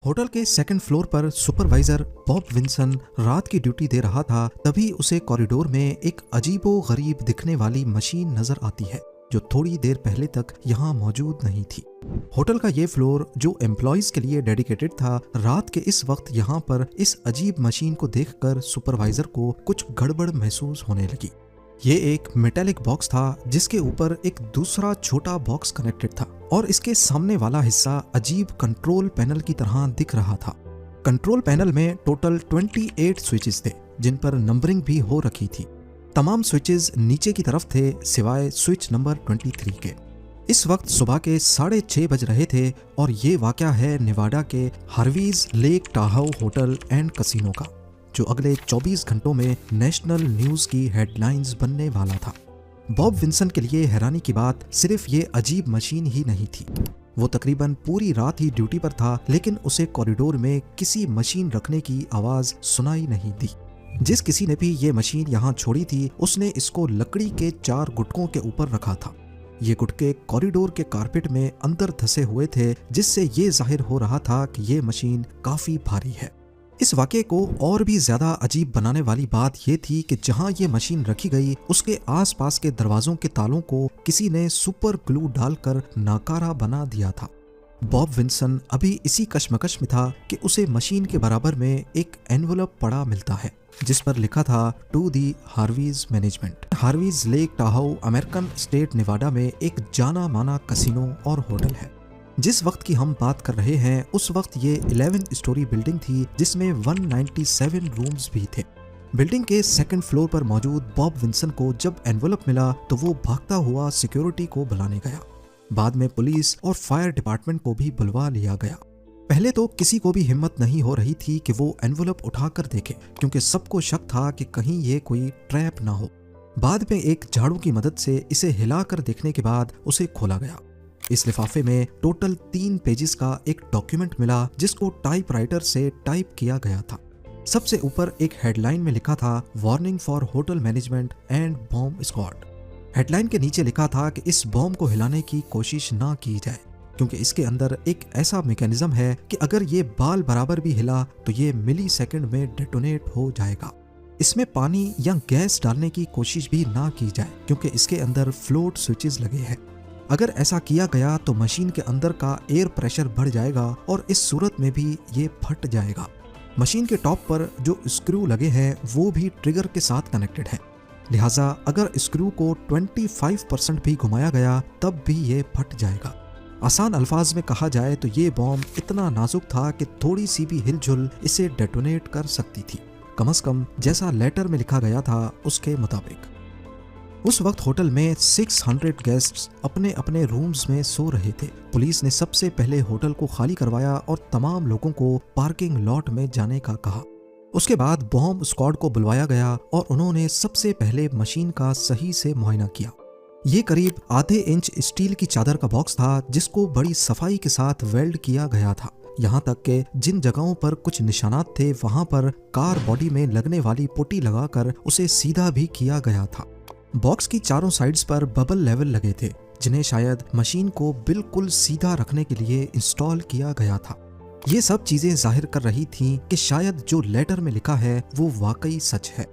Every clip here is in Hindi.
होटल के सेकंड फ्लोर पर सुपरवाइजर बॉब विंसन रात की ड्यूटी दे रहा था। तभी उसे कॉरिडोर में एक अजीबो गरीब दिखने वाली मशीन नजर आती है जो थोड़ी देर पहले तक यहाँ मौजूद नहीं थी। होटल का ये फ्लोर जो एम्प्लॉयज के लिए डेडिकेटेड था, रात के इस वक्त यहाँ पर इस अजीब मशीन को देखकर सुपरवाइजर को कुछ गड़बड़ महसूस होने लगी। ये एक मेटेलिक बॉक्स था जिसके ऊपर एक दूसरा छोटा बॉक्स कनेक्टेड था और इसके सामने वाला हिस्सा अजीब कंट्रोल पैनल की तरह दिख रहा था। कंट्रोल पैनल में टोटल 28 स्विचेस थे जिन पर नंबरिंग भी हो रखी थी। तमाम स्विचेस नीचे की तरफ थे सिवाय स्विच नंबर 23 के। इस वक्त सुबह के 6:30 बज रहे थे और ये वाकया है नेवाडा के हार्वीज लेक टाहाउ होटल एंड कसिनो का, जो अगले 24 घंटों में नेशनल न्यूज की हेडलाइंस बनने वाला था। बॉब विंसन के लिए हैरानी की बात सिर्फ ये अजीब मशीन ही नहीं थी। वो तकरीबन पूरी रात ही ड्यूटी पर था, लेकिन उसे कॉरिडोर में किसी मशीन रखने की आवाज सुनाई नहीं दी। जिस किसी ने भी ये मशीन यहाँ छोड़ी थी उसने इसको लकड़ी के 4 गुटकों के ऊपर रखा था। ये गुटके कॉरिडोर के कारपेट में अंदर धसे हुए थे, जिससे ये जाहिर हो रहा था कि ये मशीन काफी भारी है। इस वाक़ये को और भी ज्यादा अजीब बनाने वाली बात यह थी कि जहां ये मशीन रखी गई उसके आसपास के दरवाजों के तालों को किसी ने सुपर ग्लू डालकर नाकारा बना दिया था। बॉब विंसन अभी इसी कश्मकश में था कि उसे मशीन के बराबर में एक एनवलप पड़ा मिलता है जिस पर लिखा था to the Harveys management. Harveys Lake Tahoe American state Nevada में एक जाना माना कसिनो और होटल है। जिस वक्त की हम बात कर रहे हैं उस वक्त ये 11 स्टोरी बिल्डिंग थी जिसमें 197 रूम्स भी थे। बिल्डिंग के सेकंड फ्लोर पर मौजूद बॉब विंसन को जब एनवलप मिला तो वो भागता हुआ सिक्योरिटी को बुलाने गया। बाद में पुलिस और फायर डिपार्टमेंट को भी बुलवा लिया गया। पहले तो किसी को भी हिम्मत नहीं हो रही थी कि वो एनवलप उठाकर देखे, क्योंकि सबको शक था कि कहीं ये कोई ट्रैप ना हो। बाद में एक झाड़ू की मदद से इसे हिलाकर देखने के बाद उसे खोला गया। इस लिफाफे में टोटल 3 पेजेस का एक डॉक्यूमेंट मिला जिसको टाइपराइटर से टाइप किया गया था। सबसे ऊपर एक हेडलाइन में लिखा था warning for hotel management and bomb squad. Headline के नीचे लिखा था कि इस बॉम्ब को हिलाने की कोशिश ना की जाए, क्योंकि इसके अंदर एक ऐसा मैकेनिज्म है कि अगर ये बाल बराबर भी हिला तो ये मिली सेकेंड में डेटोनेट हो जाएगा। इसमें पानी या गैस डालने की कोशिश भी ना की जाए, क्योंकि इसके अंदर फ्लोट स्विचेस लगे हैं। अगर ऐसा किया गया तो मशीन के अंदर का एयर प्रेशर बढ़ जाएगा और इस सूरत में भी ये फट जाएगा। मशीन के टॉप पर जो स्क्रू लगे हैं वो भी ट्रिगर के साथ कनेक्टेड है, लिहाजा अगर स्क्रू को 25% भी घुमाया गया तब भी ये फट जाएगा। आसान अल्फाज में कहा जाए तो ये बॉम्ब इतना नाजुक था कि थोड़ी सी भी हिलजुल इसे डेटोनेट कर सकती थी, कम से कम जैसा लेटर में लिखा गया था उसके मुताबिक। उस वक्त होटल में 600 गेस्ट्स अपने अपने रूम्स में सो रहे थे। पुलिस ने सबसे पहले होटल को खाली करवाया और तमाम लोगों को पार्किंग लॉट में जाने का कहा। उसके बाद बॉम्ब स्क्वाड को बुलवाया गया और उन्होंने सबसे पहले मशीन का सही से मुआयना किया। ये करीब आधे इंच स्टील की चादर का बॉक्स था जिसको बड़ी सफाई के साथ वेल्ड किया गया था। यहाँ तक कि जिन जगहों पर कुछ निशानात थे वहां पर कार बॉडी में लगने वाली पुट्टी लगाकर उसे सीधा भी किया गया था। बॉक्स की चारों साइड्स पर बबल लेवल लगे थे जिन्हें शायद मशीन को बिल्कुल सीधा रखने के लिए इंस्टॉल किया गया था। ये सब चीजें जाहिर कर रही थीं कि शायद जो लेटर में लिखा है वो वाकई सच है।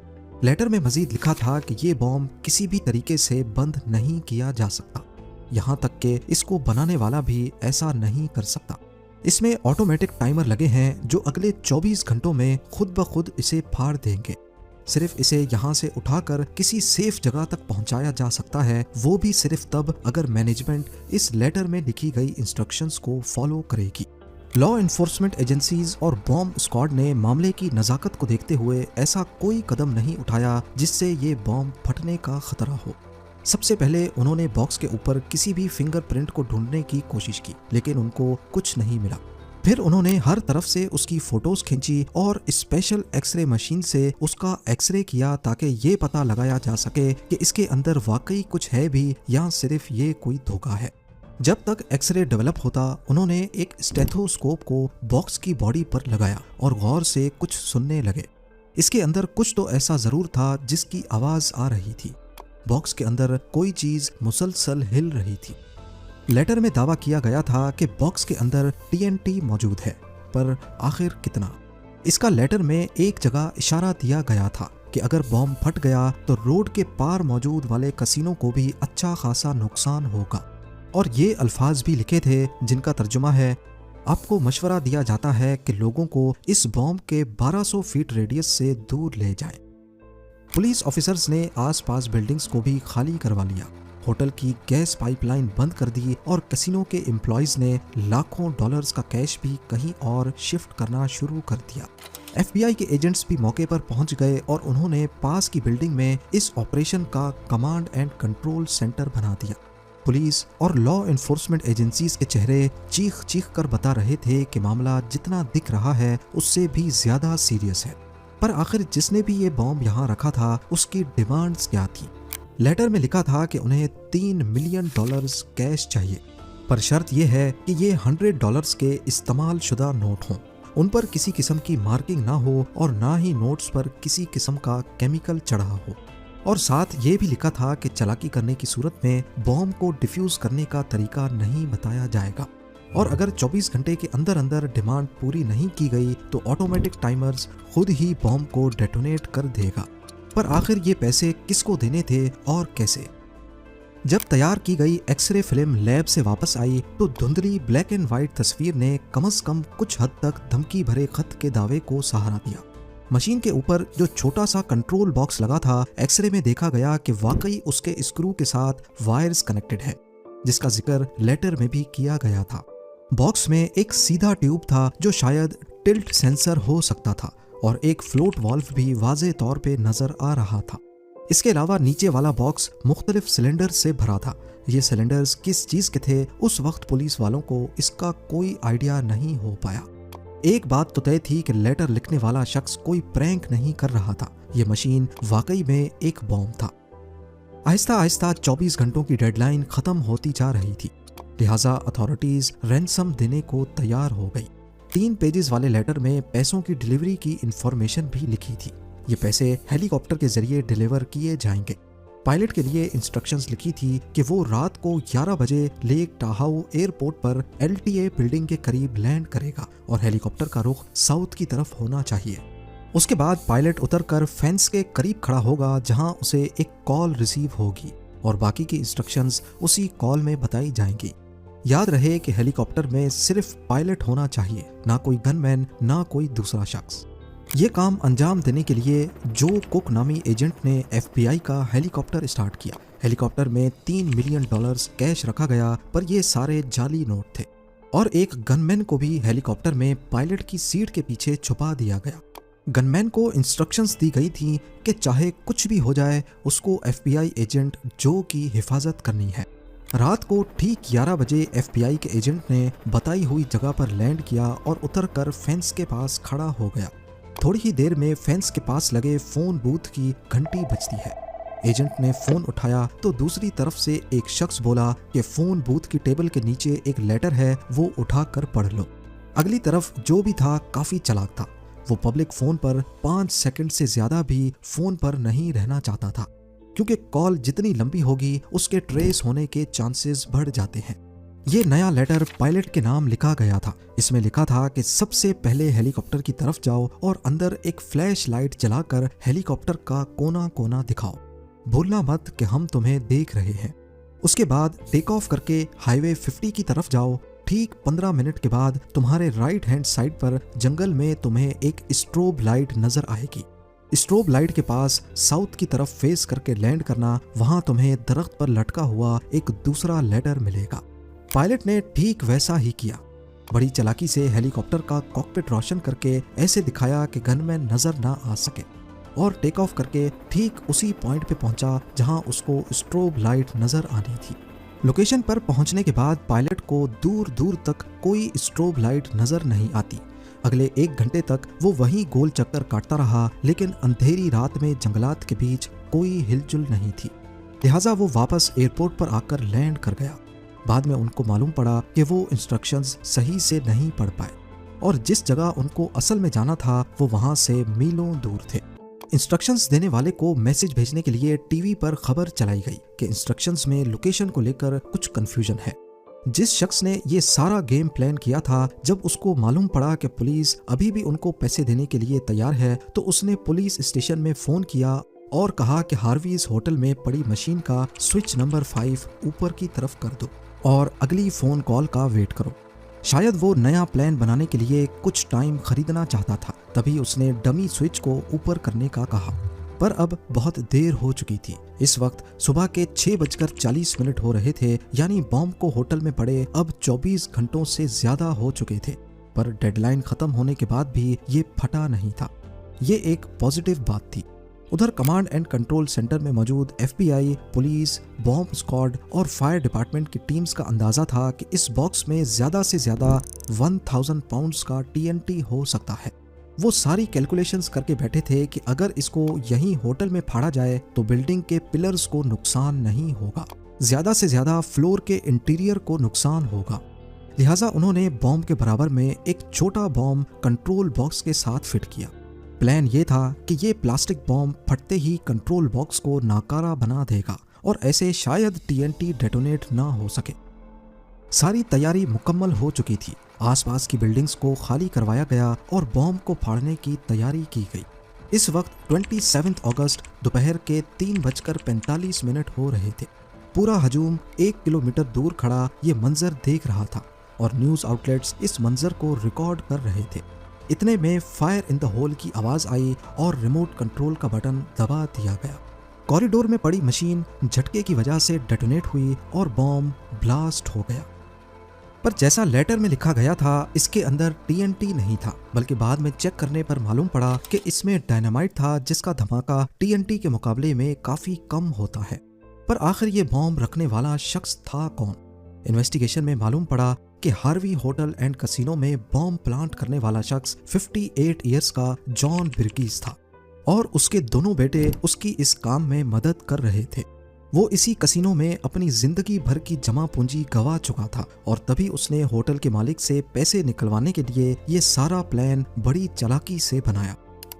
लेटर में मजीद लिखा था कि ये बॉम्ब किसी भी तरीके से बंद नहीं किया जा सकता, यहाँ तक कि इसको बनाने वाला भी ऐसा नहीं कर सकता। इसमें ऑटोमेटिक टाइमर लगे हैं जो अगले 24 घंटों में खुद ब खुद इसे फाड़ देंगे। सिर्फ इसे यहाँ से उठाकर किसी सेफ जगह तक पहुँचाया जा सकता है, वो भी सिर्फ तब अगर मैनेजमेंट इस लेटर में लिखी गई इंस्ट्रक्शंस को फॉलो करेगी। लॉ एनफोर्समेंट एजेंसीज और बॉम्ब स्क्वाड ने मामले की नज़ाकत को देखते हुए ऐसा कोई कदम नहीं उठाया जिससे ये बॉम्ब फटने का खतरा हो। सबसे पहले उन्होंने बॉक्स के ऊपर किसी भी फिंगरप्रिंट को ढूंढने की कोशिश की, लेकिन उनको कुछ नहीं मिला। फिर उन्होंने हर तरफ से उसकी फोटोज खींची और स्पेशल एक्सरे मशीन से उसका एक्सरे किया ताकि ये पता लगाया जा सके कि इसके अंदर वाकई कुछ है भी या सिर्फ ये कोई धोखा है। जब तक एक्सरे डेवलप होता उन्होंने एक स्टेथोस्कोप को बॉक्स की बॉडी पर लगाया और गौर से कुछ सुनने लगे। इसके अंदर कुछ तो ऐसा जरूर था जिसकी आवाज आ रही थी। बॉक्स के अंदर कोई चीज मुसलसल हिल रही थी। लेटर में दावा किया गया था कि बॉक्स के अंदर TNT मौजूद है, पर आखिर कितना। इसका लेटर में एक जगह इशारा दिया गया था कि अगर बॉम्ब फट गया तो रोड के पार मौजूद वाले कसिनो को भी अच्छा खासा नुकसान होगा। और ये अल्फाज भी लिखे थे जिनका तर्जुमा है, आपको मशवरा दिया जाता है कि लोगों को इस बॉम्ब के 1200 फीट रेडियस से दूर ले जाएं। पुलिस ऑफिसर्स ने आसपास बिल्डिंग्स को भी खाली करवा लिया, होटल की गैस पाइपलाइन बंद कर दी और कैसीनो के एम्प्लॉयज ने लाखों डॉलर्स का कैश भी कहीं और शिफ्ट करना शुरू कर दिया। FBI के एजेंट्स भी मौके पर पहुंच गए और उन्होंने पास की बिल्डिंग में इस ऑपरेशन का कमांड एंड कंट्रोल सेंटर बना दिया। पुलिस और लॉ एनफोर्समेंट एजेंसीज के चेहरे चीख चीख कर बता रहे थे कि मामला जितना दिख रहा है उससे भी ज्यादा सीरियस है। पर आखिर जिसने भी ये बॉम्ब यहाँ रखा था उसकी डिमांड्स क्या थी। लेटर में लिखा था कि उन्हें $3 मिलियन कैश चाहिए, पर शर्त यह है कि ये $100 के इस्तेमाल शुदा नोट हों, उन पर किसी किस्म की मार्किंग ना हो और ना ही नोट्स पर किसी किस्म का केमिकल चढ़ा हो। और साथ ये भी लिखा था कि चालाकी करने की सूरत में बॉम्ब को डिफ्यूज करने का तरीका नहीं बताया जाएगा, और अगर 24 घंटे के अंदर अंदर डिमांड पूरी नहीं की गई तो ऑटोमेटिक टाइमर्स खुद ही बॉम्ब को डेटोनेट कर देगा। पर आखिर ये पैसे किसको देने थे और कैसे। जब तैयार की गई एक्सरे फिल्म लैब से वापस आई तो धुंधली ब्लैक एंड व्हाइट तस्वीर ने कम से कम कुछ हद तक धमकी भरे खत के दावे को सहारा दिया। मशीन के ऊपर जो छोटा सा कंट्रोल बॉक्स लगा था, एक्सरे में देखा गया कि वाकई उसके स्क्रू के साथ वायर्स कनेक्टेड है, जिसका जिक्र लेटर में भी किया गया था। बॉक्स में एक सीधा ट्यूब था जो शायद टिल्ट सेंसर हो सकता था, और एक फ्लोट वाल्व भी वाज़े तौर पे नजर आ रहा था। इसके अलावा नीचे वाला बॉक्स मुख्तलिफ सिलेंडर से भरा था। ये सिलेंडर्स किस चीज के थे उस वक्त पुलिस वालों को इसका कोई आइडिया नहीं हो पाया। एक बात तो तय थी कि लेटर लिखने वाला शख्स कोई प्रैंक नहीं कर रहा था, ये मशीन वाकई में एक बॉम्ब था। आहिस्ता आहिस्ता 24 घंटों की डेडलाइन खत्म होती जा रही थी, लिहाजा अथॉरिटीज रैंसम देने को तैयार हो गई। 3 पेजेस वाले लेटर में पैसों की डिलीवरी की इंफॉर्मेशन भी लिखी थी। ये पैसे हेलीकॉप्टर के जरिए डिलीवर किए जाएंगे। पायलट के लिए इंस्ट्रक्शंस लिखी थी कि वो रात को 11 बजे लेक टाहाउ एयरपोर्ट पर LTA बिल्डिंग के करीब लैंड करेगा और हेलीकॉप्टर का रुख साउथ की तरफ होना चाहिए। उसके बाद पायलट उतरकर फेंस के करीब खड़ा होगा जहां उसे एक कॉल रिसीव होगी और बाकी की इंस्ट्रक्शंस उसी कॉल में बताई जाएंगी। याद रहे कि हेलीकॉप्टर में सिर्फ पायलट होना चाहिए, ना कोई गनमैन ना कोई दूसरा शख्स। ये काम अंजाम देने के लिए जो कुक नामी एजेंट ने FBI का हेलीकॉप्टर स्टार्ट किया। हेलीकॉप्टर में $3 मिलियन कैश रखा गया, पर ये सारे जाली नोट थे, और एक गनमैन को भी हेलीकॉप्टर में पायलट की सीट के पीछे छुपा दिया गया। गनमैन को इंस्ट्रक्शंस दी गई थी कि चाहे कुछ भी हो जाए उसको FBI एजेंट जो की हिफाजत करनी है। रात को ठीक 11 बजे FBI के एजेंट ने बताई हुई जगह पर लैंड किया और उतरकर फेंस के पास खड़ा हो गया। थोड़ी ही देर में फेंस के पास लगे फोन बूथ की घंटी बजती है। एजेंट ने फोन उठाया तो दूसरी तरफ से एक शख्स बोला कि फोन बूथ की टेबल के नीचे एक लेटर है, वो उठाकर पढ़ लो। अगली तरफ जो भी था काफी चालाक था, वो पब्लिक फोन पर 5 सेकंड से ज्यादा भी फोन पर नहीं रहना चाहता था, क्योंकि कॉल जितनी लंबी होगी उसके ट्रेस होने के चांसेस बढ़ जाते हैं। ये नया लेटर पायलट के नाम लिखा गया था। इसमें लिखा था कि सबसे पहले हेलीकॉप्टर की तरफ जाओ और अंदर एक फ्लैश लाइट जलाकर हेलीकॉप्टर का कोना कोना दिखाओ। भूलना मत कि हम तुम्हें देख रहे हैं। उसके बाद टेक ऑफ करके हाईवे 50 की तरफ जाओ। ठीक 15 मिनट के बाद तुम्हारे राइट हैंड साइड पर जंगल में तुम्हें एक स्ट्रोब लाइट नजर आएगी। स्ट्रोब लाइट के पास साउथ की तरफ फेस करके लैंड करना, वहां तुम्हें दरख्त पर लटका हुआ एक दूसरा लेटर मिलेगा। पायलट ने ठीक वैसा ही किया। बड़ी चालाकी से हेलीकॉप्टर का कॉकपिट रोशन करके ऐसे दिखाया कि गनमैन नजर ना आ सके, और टेक ऑफ करके ठीक उसी पॉइंट पे पहुंचा जहां उसको स्ट्रोब लाइट नजर आनी थी। लोकेशन पर पहुंचने के बाद पायलट को दूर दूर तक कोई स्ट्रोब लाइट नजर नहीं आती। अगले 1 घंटे तक वो वहीं गोल चक्कर काटता रहा, लेकिन अंधेरी रात में जंगलात के बीच कोई हिलजुल नहीं थी। लिहाजा वो वापस एयरपोर्ट पर आकर लैंड कर गया। बाद में उनको मालूम पड़ा कि वो इंस्ट्रक्शंस सही से नहीं पढ़ पाए, और जिस जगह उनको असल में जाना था वो वहां से मीलों दूर थे। इंस्ट्रक्शंस देने वाले को मैसेज भेजने के लिए टीवी पर खबर चलाई गई कि इंस्ट्रक्शंस में लोकेशन को लेकर कुछ कंफ्यूजन है। जिस शख्स ने ये सारा गेम प्लान किया था, जब उसको मालूम पड़ा कि पुलिस अभी भी उनको पैसे देने के लिए तैयार है, तो उसने पुलिस स्टेशन में फोन किया और कहा कि हार्वीज होटल में पड़ी मशीन का स्विच नंबर 5 ऊपर की तरफ कर दो और अगली फोन कॉल का वेट करो। शायद वो नया प्लान बनाने के लिए कुछ टाइम खरीदना चाहता था, तभी उसने डमी स्विच को ऊपर करने का कहा। पर अब बहुत देर हो चुकी थी। इस वक्त सुबह के 6:40 हो रहे थे, यानी बॉम्ब को होटल में पड़े अब 24 घंटों से ज्यादा हो चुके थे। पर डेडलाइन खत्म होने के बाद भी ये फटा नहीं था। ये एक पॉजिटिव बात थी। उधर कमांड एंड कंट्रोल सेंटर में मौजूद FBI, पुलिस, बॉम्ब स्क्वाड और फायर डिपार्टमेंट की टीम्स का अंदाजा था कि इस बॉक्स में ज्यादा से ज्यादा 1000 पाउंड्स का TNT हो सकता है। वो सारी कैलकुलेशंस करके बैठे थे कि अगर इसको यहीं होटल में फाड़ा जाए तो बिल्डिंग के पिलर्स को नुकसान नहीं होगा, ज्यादा से ज्यादा फ्लोर के इंटीरियर को नुकसान होगा। लिहाजा उन्होंने बॉम्ब के बराबर में एक छोटा बॉम्ब कंट्रोल बॉक्स के साथ फिट किया। प्लान ये था कि ये प्लास्टिक बॉम्ब फटते ही कंट्रोल बॉक्स को नाकारा बना देगा और ऐसे शायद TNT डेटोनेट ना हो सके। सारी तैयारी मुकम्मल हो चुकी थी। आसपास की बिल्डिंग्स को खाली करवाया गया और बॉम्ब को फाड़ने की तैयारी की गई। इस वक्त 27 अगस्त दोपहर के 3:45 हो रहे थे। पूरा हजूम 1 किलोमीटर दूर खड़ा ये मंजर देख रहा था और न्यूज़ आउटलेट्स इस मंजर को रिकॉर्ड कर रहे थे। इतने में फायर इन द होल की आवाज आई और रिमोट कंट्रोल का बटन दबा दिया गया। कॉरिडोर में पड़ी मशीन झटके की वजह से डेटोनेट हुई और बॉम्ब ब्लास्ट हो गया। पर जैसा लेटर में लिखा गया था, इसके अंदर TNT नहीं था, बल्कि बाद में चेक करने पर मालूम पड़ा कि इसमें डायनामाइट था, जिसका धमाका TNT के मुकाबले में काफी कम होता है। पर आखिर ये बॉम्ब रखने वाला शख्स था कौन? इन्वेस्टिगेशन में मालूम पड़ा कि हार्वी होटल एंड कसिनो में बॉम्ब प्लांट करने वाला शख्स 58 इयर्स का जॉन बिर्गीस था और उसके दोनों बेटे उसकी इस काम में मदद कर रहे थे। वो इसी कसिनो में अपनी जिंदगी भर की जमा पूंजी गवा चुका था और तभी उसने होटल के मालिक से पैसे निकलवाने के लिए ये सारा प्लान बड़ी चालाकी से बनाया।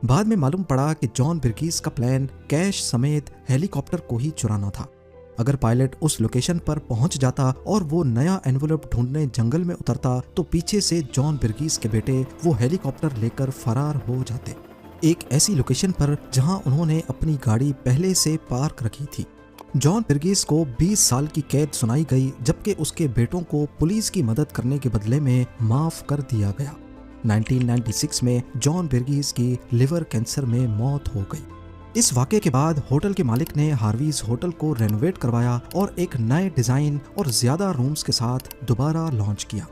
बाद में मालूम पड़ा कि जॉन बिर्गीस का प्लान कैश समेत हेलीकॉप्टर को ही चुराना था। अगर पायलट उस लोकेशन पर पहुंच जाता और वो नया एनवेलप ढूंढने जंगल में उतरता तो पीछे से जॉन बिर्गीस के बेटे वो हेलीकॉप्टर लेकर फरार हो जाते, एक ऐसी लोकेशन पर जहां उन्होंने अपनी गाड़ी पहले से पार्क रखी थी। जॉन बिर्गीस को 20 साल की कैद सुनाई गई, जबकि उसके बेटों को पुलिस की मदद करने के बदले में माफ कर दिया गया। 1996 में जॉन बिर्गीस की लिवर कैंसर में मौत हो गई। इस वाक़े के बाद होटल के मालिक ने हार्वीज होटल को रेनोवेट करवाया और एक नए डिजाइन और ज्यादा रूम्स के साथ दोबारा लॉन्च किया।